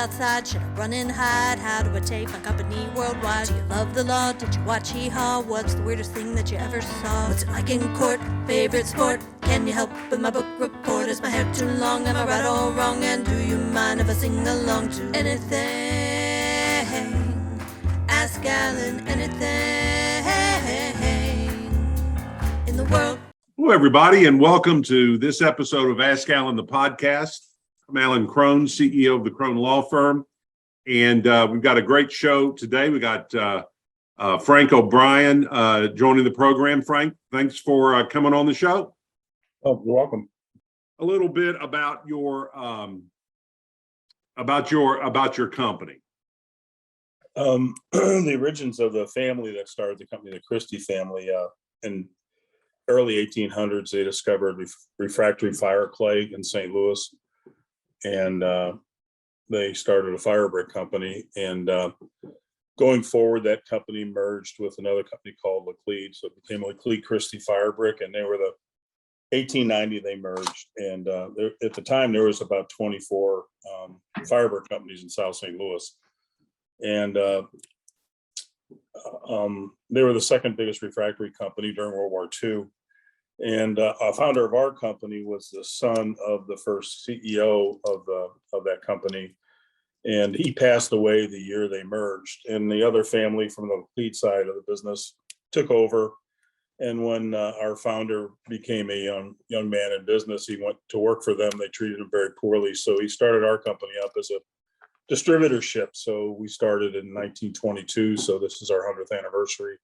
outside? Should I run and hide? How do I take my company worldwide? Do you love the law? Did you watch Hee-Haw? What's the weirdest thing that you ever saw? What's it like in court? Favorite sport? Can you help with my book report? Is my hair too long? Am I right or wrong? And do you mind if I sing along to anything? Ask Alan anything in the world. Hello, everybody, and welcome to this episode of Ask Alan, the podcast. I'm Alan Crone, CEO of the Crone Law Firm, and we've got a great show today. We got Frank O'Brien joining the program. Frank, thanks for coming on the show. Oh, you're welcome. A little bit about your company. The origins of the family that started the company, the Christie family, in early 1800s, they discovered refractory fire clay in St. Louis, and they started a fire brick company. And going forward, that company merged with another company called Laclede, so it became Laclede Christie Fire Brick, and they were the 1890 they merged. And at the time, there was about 24 fire brick companies in South St. Louis, and they were the second biggest refractory company during World War II. And a founder of our company was the son of the first CEO of that company, and he passed away the year they merged. And the other family from the Laclede side of the business took over. And when our founder became a young man in business, he went to work for them. They treated him very poorly, so he started our company up as a distributorship. So we started in 1922. So this is our 100th anniversary.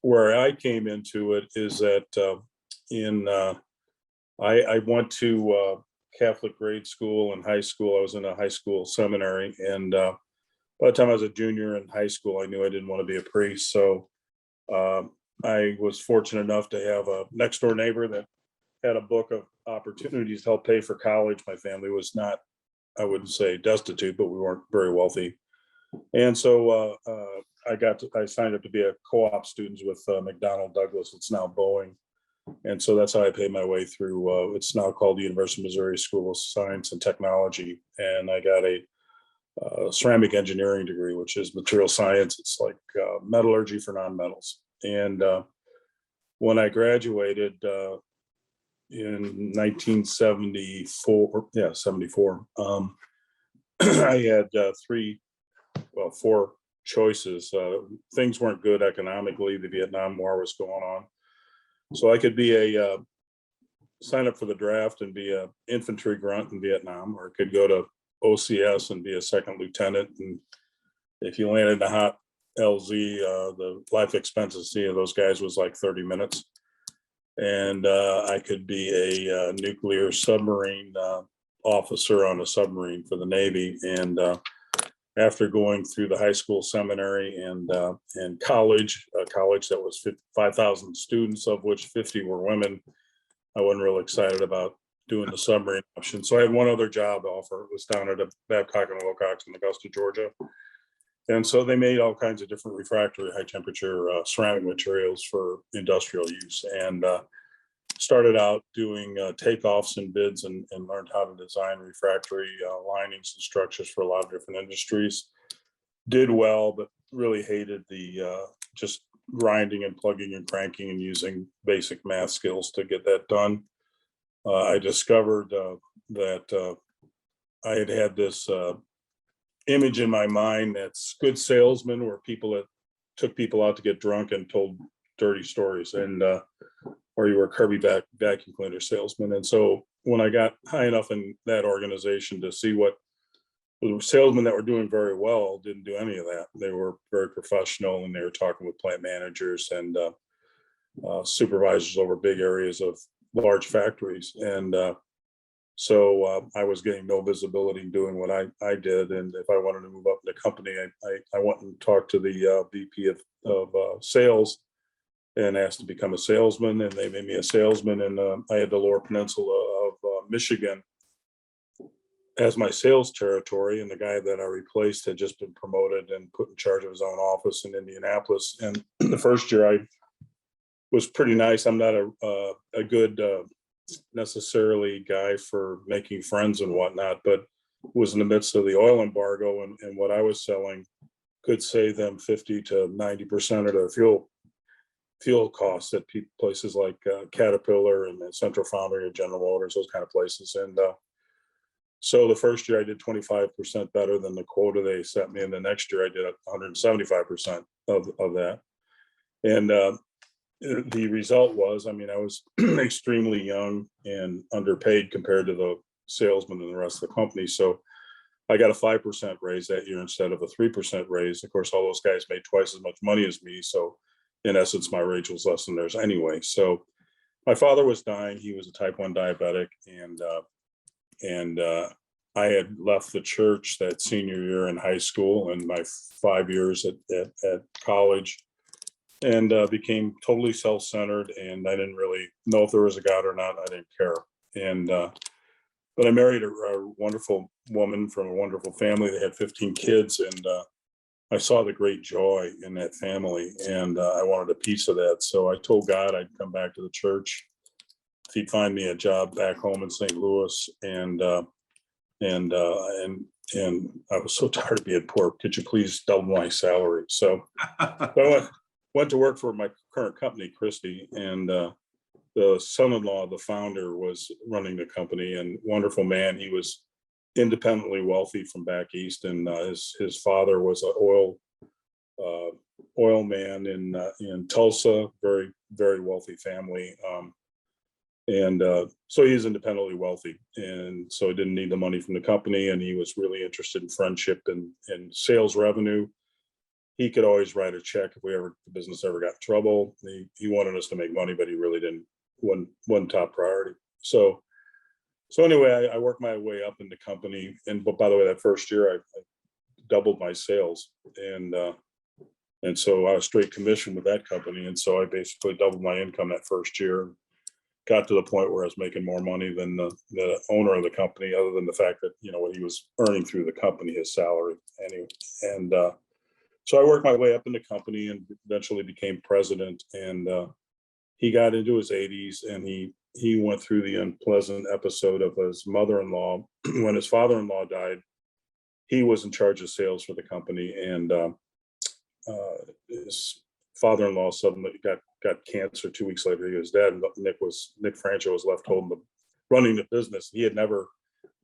Where I came into it is that I went to Catholic grade school and high school. I was in a high school seminary, and by the time I was a junior in high school, I knew I didn't want to be a priest. So I was fortunate enough to have a next door neighbor that had a book of opportunities to help pay for college. My family was not, I wouldn't say destitute, but we weren't very wealthy. And so I signed up to be a co-op student with McDonnell Douglas. It's now Boeing. And so that's how I paid my way through. It's now called the University of Missouri School of Science and Technology. And I got a ceramic engineering degree, which is material science. It's like metallurgy for non-metals. And when I graduated in 1974, 74, I had four choices. Things weren't good economically. The Vietnam War was going on. So I could be sign up for the draft and be a infantry grunt in Vietnam, or I could go to OCS and be a second lieutenant. And if you landed in a hot LZ, the life expectancy of those guys was like 30 minutes. And I could be a nuclear submarine officer on a submarine for the Navy. And after going through the high school seminary and college, a college that was 5,000 students, of which 50 were women, I wasn't real excited about doing the submarine option. So I had one other job offer. It was down at a Babcock and Wilcox in Augusta, Georgia. And so they made all kinds of different refractory, high temperature ceramic materials for industrial use, and started out doing takeoffs and bids, and learned how to design refractory linings and structures for a lot of different industries. Did well, but really hated the just grinding and plugging and cranking and using basic math skills to get that done. I discovered that I had this image in my mind that's good salesmen were people that took people out to get drunk and told dirty stories, and or you were a Kirby vacuum cleaner salesman. And so when I got high enough in that organization to see what the salesmen that were doing very well didn't do any of that. They were very professional, and they were talking with plant managers and supervisors over big areas of large factories. And so I was getting no visibility doing what I did. And if I wanted to move up in the company, I went and talked to the VP of sales and asked to become a salesman, and they made me a salesman. And I had the Lower Peninsula of Michigan as my sales territory. And the guy that I replaced had just been promoted and put in charge of his own office in Indianapolis. And the first year I was pretty nice. I'm not a good necessarily guy for making friends and whatnot, but was in the midst of the oil embargo, and what I was selling could save them 50 to 90% of their fuel costs at places like Caterpillar and Central Foundry and General Motors, those kind of places. And so the first year I did 25% better than the quota they set me, and the next year I did 175% of that. And the result was, I mean, I was extremely young and underpaid compared to the salesmen and the rest of the company. So I got a 5% raise that year instead of a 3% raise. Of course, all those guys made twice as much money as me. So in essence, my wage was less than theirs anyway. So my father was dying. He was a type 1 diabetic. And I had left the church that senior year in high school and my 5 years at college, and became totally self-centered. And I didn't really know if there was a God or not. I didn't care. And but I married a wonderful woman from a wonderful family. They had 15 kids, and I saw the great joy in that family, and I wanted a piece of that. So I told God I'd come back to the church if he'd find me a job back home in St. Louis. And I was so tired of being poor. Could you please double my salary? So I went to work for my current company, Christie, and the son-in-law of the founder was running the company, and wonderful man. He was independently wealthy from back east, and his father was an oil man in Tulsa, very, very wealthy family. So he's independently wealthy, and so he didn't need the money from the company, and he was really interested in friendship and sales revenue. He could always write a check if the business ever got in trouble. He wanted us to make money, but he really didn't, wasn't top priority. So anyway, I worked my way up in the company, but by the way, that first year I doubled my sales, and so I was straight commission with that company, and so I basically doubled my income that first year. Got to the point where I was making more money than the owner of the company, other than the fact that, you know, what he was earning through the company, his salary anyway. And so I worked my way up in the company and eventually became president. And he got into his 80s, and he went through the unpleasant episode of his mother-in-law. When his father-in-law died, he was in charge of sales for the company, and his father-in-law suddenly got cancer. 2 weeks later, he was dead. And Nick Francho was left running the business. He had never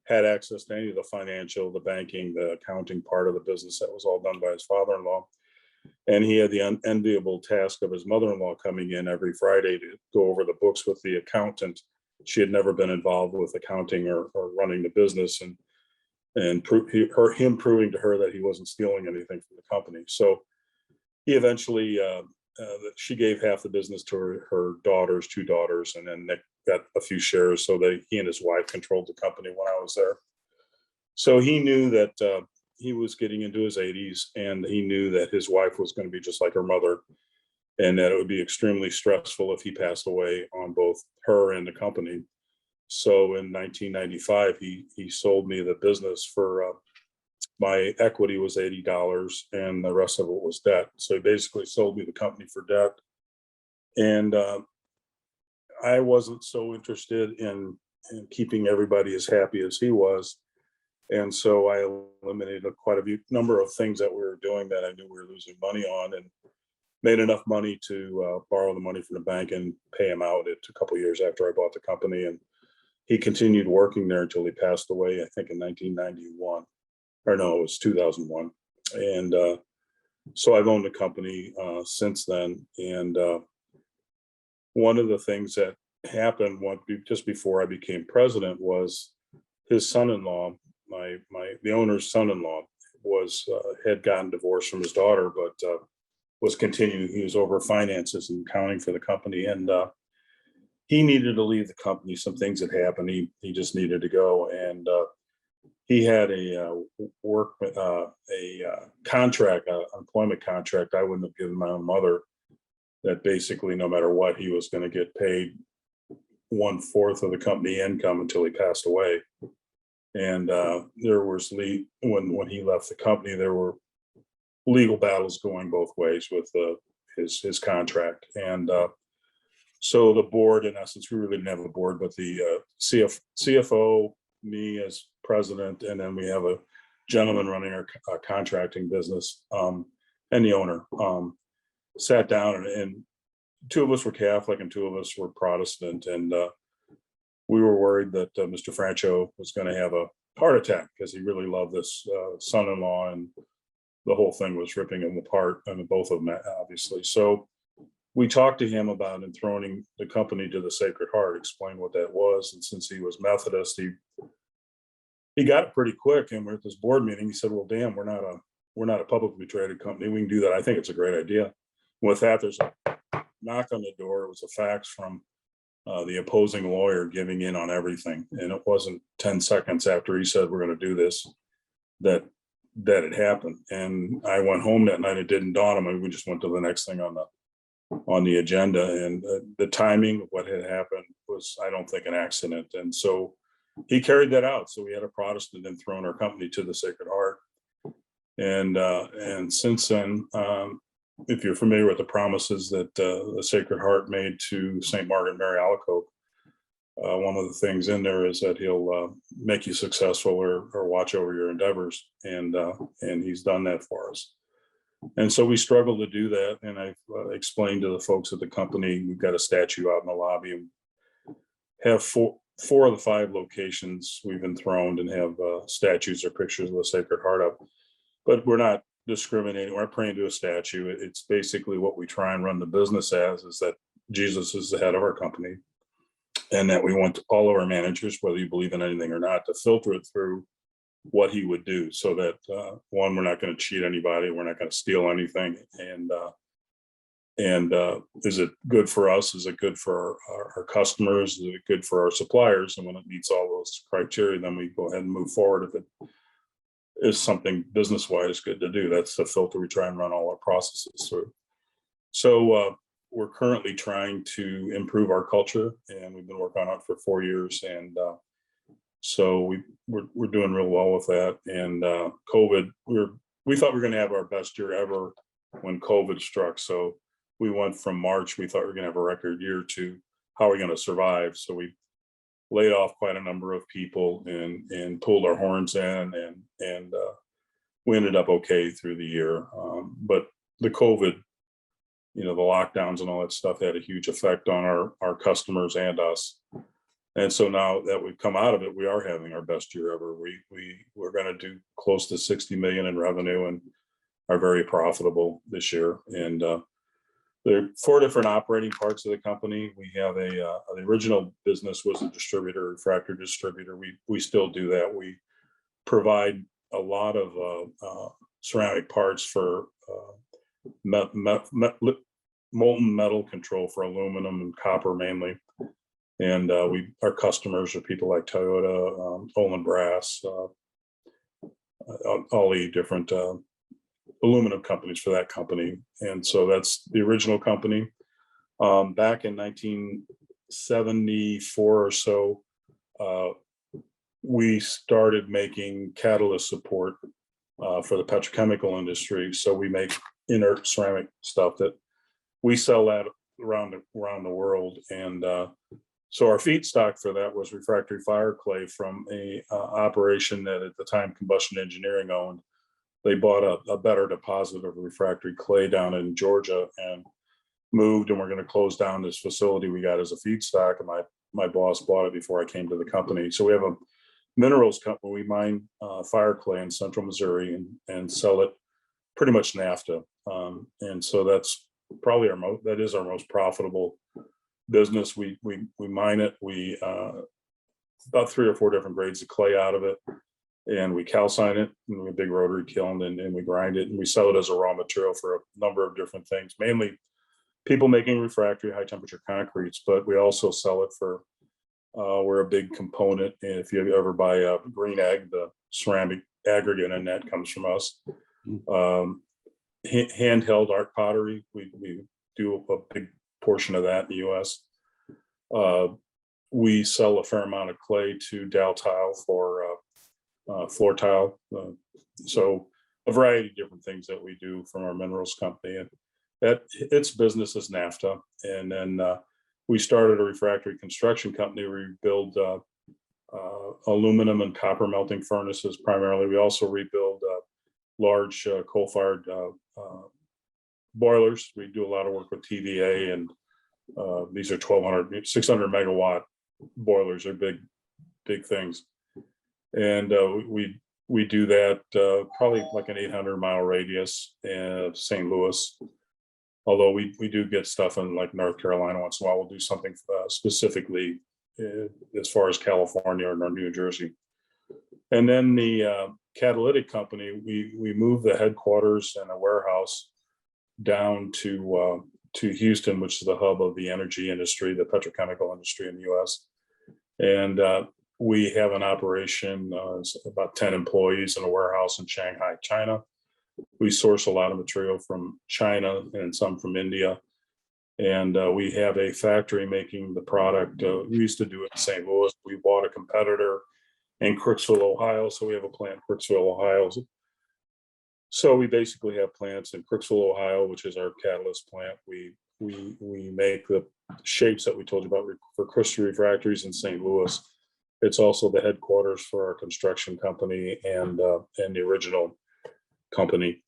had access to any of the financial, the banking, the accounting part of the business. That was all done by his father-in-law. And he had the unenviable task of his mother-in-law coming in every Friday to go over the books with the accountant. She had never been involved with accounting or running the business, and him proving to her that he wasn't stealing anything from the company. So he eventually, she gave half the business to her daughters, 2 daughters, and then Nick got a few shares. So he and his wife controlled the company when I was there. So he knew that he was getting into his 80s, and he knew that his wife was going to be just like her mother, and that it would be extremely stressful if he passed away on both her and the company. So in 1995, he sold me the business for my equity was $80, and the rest of it was debt. So he basically sold me the company for debt. And I wasn't so interested in keeping everybody as happy as he was. And so I eliminated quite a number of things that we were doing that I knew we were losing money on, and made enough money to borrow the money from the bank and pay him out. It took a couple of years after I bought the company, and he continued working there until he passed away, I think in 1991. Or no, it was 2001. And so I've owned the company since then. And one of the things that happened just before I became president was his son-in-law, the owner's son-in-law, had gotten divorced from his daughter, but was continuing. He was over finances and accounting for the company, and he needed to leave the company. Some things had happened. He just needed to go, and he had a contract, employment contract I wouldn't have given my own mother, that basically no matter what, he was going to get paid 1/4 of the company income until he passed away. And there was when he left the company, there were legal battles going both ways with his contract. And so the board, in essence, we really didn't have a board, but the CFO, me as president, and then we have a gentleman running our contracting business, and the owner. Sat down, and two of us were Catholic and two of us were Protestant, and we were worried that Mr. Francho was going to have a heart attack because he really loved this son-in-law, and the whole thing was ripping him apart. I mean, both of them, obviously. So we talked to him about enthroning the company to the Sacred Heart, explained what that was, and since he was Methodist, he got it pretty quick. And we're at this board meeting. He said, "Well, damn, we're not a publicly traded company. We can do that. I think it's a great idea." With that, there's a knock on the door. It was a fax from the opposing lawyer giving in on everything, and it wasn't 10 seconds after he said we're going to do this that it happened. And I went home that night. It didn't dawn on me. We just went to the next thing on the agenda, and the timing of what had happened was, I don't think, an accident. And so he carried that out. So we had a Protestant enthroned our company to the Sacred Heart, and since then, if you're familiar with the promises that the Sacred Heart made to St. Margaret Mary Alacoque, one of the things in there is that he'll make you successful or watch over your endeavors, and he's done that for us. And so we struggle to do that, and I've explained to the folks at the company, we've got a statue out in the lobby, and have four of the 5 locations we've enthroned and have statues or pictures of the Sacred Heart up. But we're not discriminating. We're not praying to a statue. It's basically what we try and run the business as, is that Jesus is the head of our company, and that we want all of our managers, whether you believe in anything or not, to filter it through what he would do, so that one, we're not going to cheat anybody, we're not going to steal anything, and is it good for us? Is it good for our customers? Is it good for our suppliers? And when it meets all those criteria, then we go ahead and move forward. If it is something business-wise good to do, that's the filter we try and run all our processes through. So we're currently trying to improve our culture, and we've been working on it for 4 years, and so we're doing real well with that. And COVID, we thought we were going to have our best year ever when COVID struck. So we went from March, we thought we were going to have a record year, to how are we going to survive? So we laid off quite a number of people and pulled our horns in, and we ended up okay through the year. But the COVID, the lockdowns and all that stuff had a huge effect on our customers and us. And so now that we've come out of it, we are having our best year ever. We're going to do close to 60 million in revenue and are very profitable this year. And there are 4 different operating parts of the company. We have the original business was a distributor, refractory distributor. We still do that. We provide a lot of ceramic parts for molten metal control for aluminum and copper mainly. And our customers are people like Toyota, Olin Brass, all the different aluminum companies for that company. And so that's the original company. Back in 1974 or so, we started making catalyst support for the petrochemical industry. So we make inert ceramic stuff that we sell that around the world. And so our feedstock for that was refractory fire clay from a operation that at the time Combustion Engineering owned. They bought a better deposit of refractory clay down in Georgia and moved, and we're going to close down this facility we got as a feedstock. And my boss bought it before I came to the company. So we have a minerals company. We mine fire clay in central Missouri and sell it pretty much NAFTA. And so that's probably that is our most profitable business. We mine it. We about 3 or 4 different grades of clay out of it, and we calcine it in a big rotary kiln, and we grind it, and we sell it as a raw material for a number of different things, mainly people making refractory high temperature concretes, but we also sell it for we're a big component. And if you ever buy a green egg, the ceramic aggregate in that comes from us. Handheld art pottery, we do a big portion of that in the US. We sell a fair amount of clay to Dow Tile for floor tile. So a variety of different things that we do from our minerals company. And that its business is NAFTA. And then we started a refractory construction company where we build aluminum and copper melting furnaces primarily. We also rebuild large coal-fired boilers. We do a lot of work with TVA, and these are 600 megawatt boilers. Are big things. And we do that probably like an 800-mile radius in St. Louis. Although we do get stuff in like North Carolina once in a while. We'll do something specifically as far as California or New Jersey. And then the catalytic company, we moved the headquarters and a warehouse down to Houston, which is the hub of the energy industry, the petrochemical industry in the U.S. And we have an operation, about 10 employees in a warehouse in Shanghai, China. We source a lot of material from China and some from India. And we have a factory making the product. We used to do it in St. Louis. We bought a competitor in Crooksville, Ohio. So we have a plant in Crooksville, Ohio. So we basically have plants in Crooksville, Ohio, which is our catalyst plant. We make the shapes that we told you about for crystal refractories in St. Louis. It's also the headquarters for our construction company and the original company.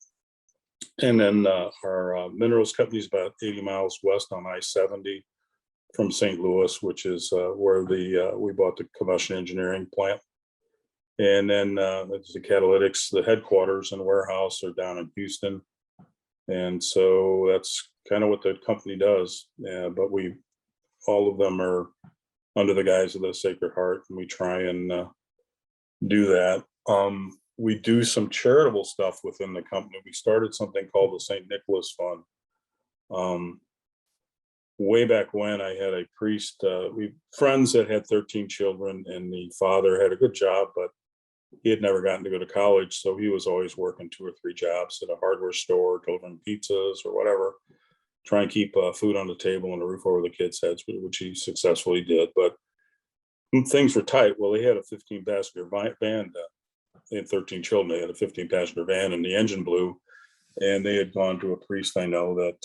And then our minerals company is about 80 miles west on I-70 from St. Louis, which is where we bought the combustion engineering plant. And then it's the catalytics, the headquarters and warehouse are down in Houston. And so that's kind of what the company does. But all of them are under the guise of the Sacred Heart, and we try and do that. We do some charitable stuff within the company. We started something called the St. Nicholas Fund. Way back when, I had a priest, friends that had 13 children, and the father had a good job, but he had never gotten to go to college. So he was always working 2 or 3 jobs at a hardware store, delivering pizzas or whatever, trying to keep food on the table and a roof over the kids' heads, which he successfully did. But things were tight. Well, they had a 15-passenger van. They had 13 children. They had a 15-passenger van, and the engine blew. And they had gone to a priest I know that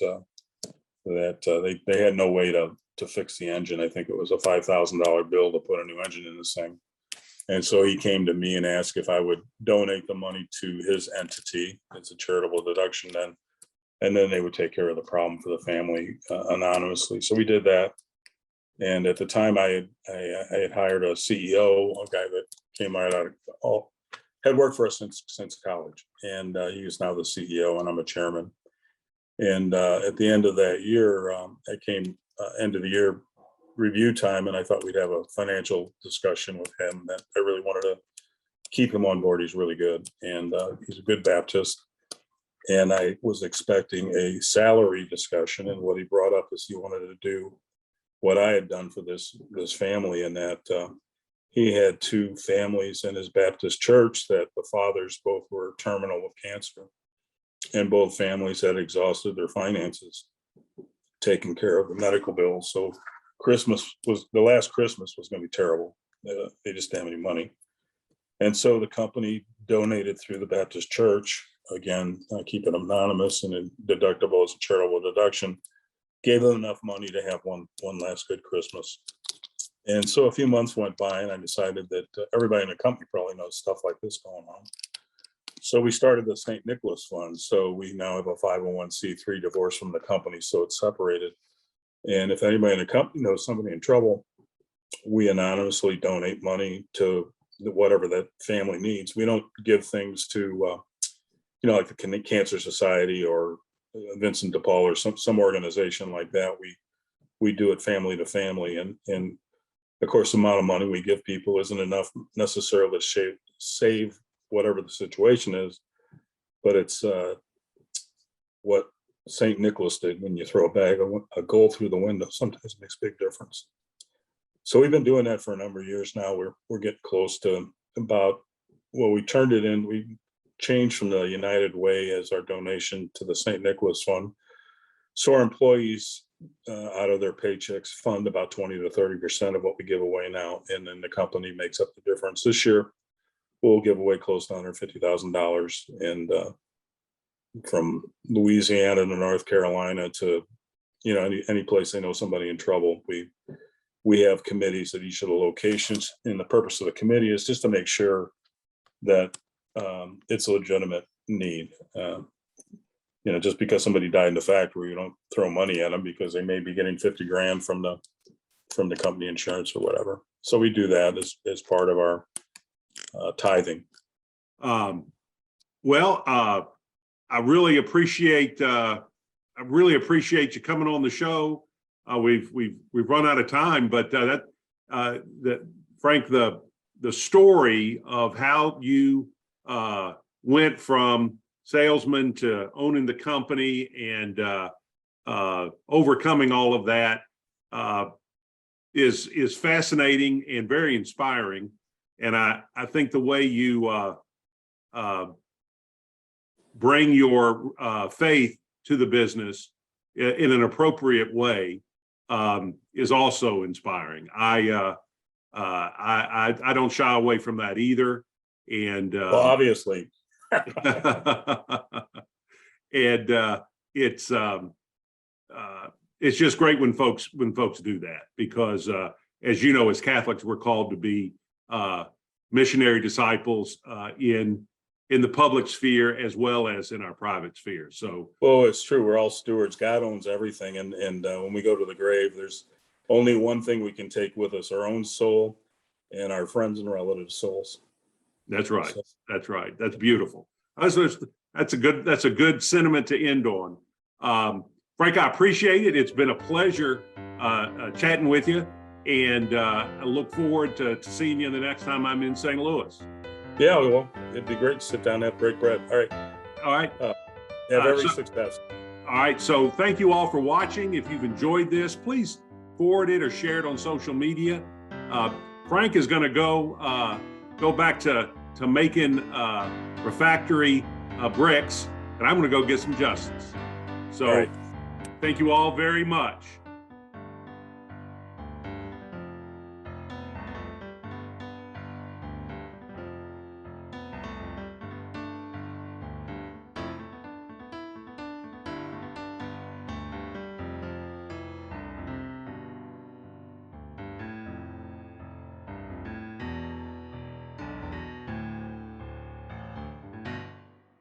they had no way to fix the engine. I think it was a $5,000 bill to put a new engine in this thing. And so he came to me and asked if I would donate the money to his entity. It's a charitable deduction then. And then they would take care of the problem for the family anonymously. So we did that. And at the time I had hired a CEO, a guy that came right out of had worked for us since college. And he is now the CEO, and I'm a chairman. And at the end of that year, I came end of the year review time, and I thought we'd have a financial discussion with him. That I really wanted to keep him on board. He's really good, and he's a good Baptist. And I was expecting a salary discussion, and what he brought up is he wanted to do what I had done for this family, and that he had 2 families in his Baptist church that the fathers both were terminal with cancer, and both families had exhausted their finances taking care of the medical bills. So the last Christmas was going to be terrible. They just didn't have any money. And so the company donated through the Baptist church, again, keep it anonymous and deductible as a charitable deduction, gave them enough money to have one last good Christmas. And so a few months went by, and I decided that everybody in the company probably knows stuff like this going on. So we started the St. Nicholas Fund. So we now have a 501c3 divorced from the company, so it's separated. And if anybody in the company knows somebody in trouble, we anonymously donate money to whatever that family needs. We don't give things to, like the Cancer Society or Vincent de Paul or some organization like that. We do it family to family, and of course, the amount of money we give people isn't enough necessarily to save whatever the situation is, but it's what St. Nicholas did. When you throw a goal through the window, sometimes it makes a big difference. So we've been doing that for a number of years now. We're getting close to we turned it in. We changed from the United Way as our donation to the St. Nicholas Fund. So our employees out of their paychecks fund about 20 to 30% of what we give away now, and then the company makes up the difference. This year, we'll give away close to $150,000, and from Louisiana to North Carolina to any place they know somebody in trouble, we have committees at each of the locations, and the purpose of the committee is just to make sure that it's a legitimate need. Just because somebody died in the factory, you don't throw money at them because they may be getting 50 grand from the company insurance or whatever. So we do that as part of our tithing. I really appreciate you coming on the show. We've run out of time, but Frank, the story of how you went from salesman to owning the company and overcoming all of that is fascinating and very inspiring. And I think the way you bring your faith to the business in an appropriate way is also inspiring. I don't shy away from that either. And well, obviously, and it's just great when folks do that, because as you know, as Catholics, we're called to be missionary disciples in the public sphere as well as in our private sphere. So, well, it's true. We're all stewards. God owns everything, and when we go to the grave, there's only one thing we can take with us: our own soul and our friends and relatives' souls. That's right. That's right. That's beautiful. That's a good sentiment to end on. Frank, I appreciate it. It's been a pleasure chatting with you, and I look forward to seeing you the next time I'm in St. Louis. Yeah, well, it'd be great to sit down and have break bread. All right. All right. Have every success. All right. So thank you all for watching. If you've enjoyed this, please forward it or share it on social media. Frank is going to go back to making refractory bricks, and I'm going to go get some justice. So thank you all very much.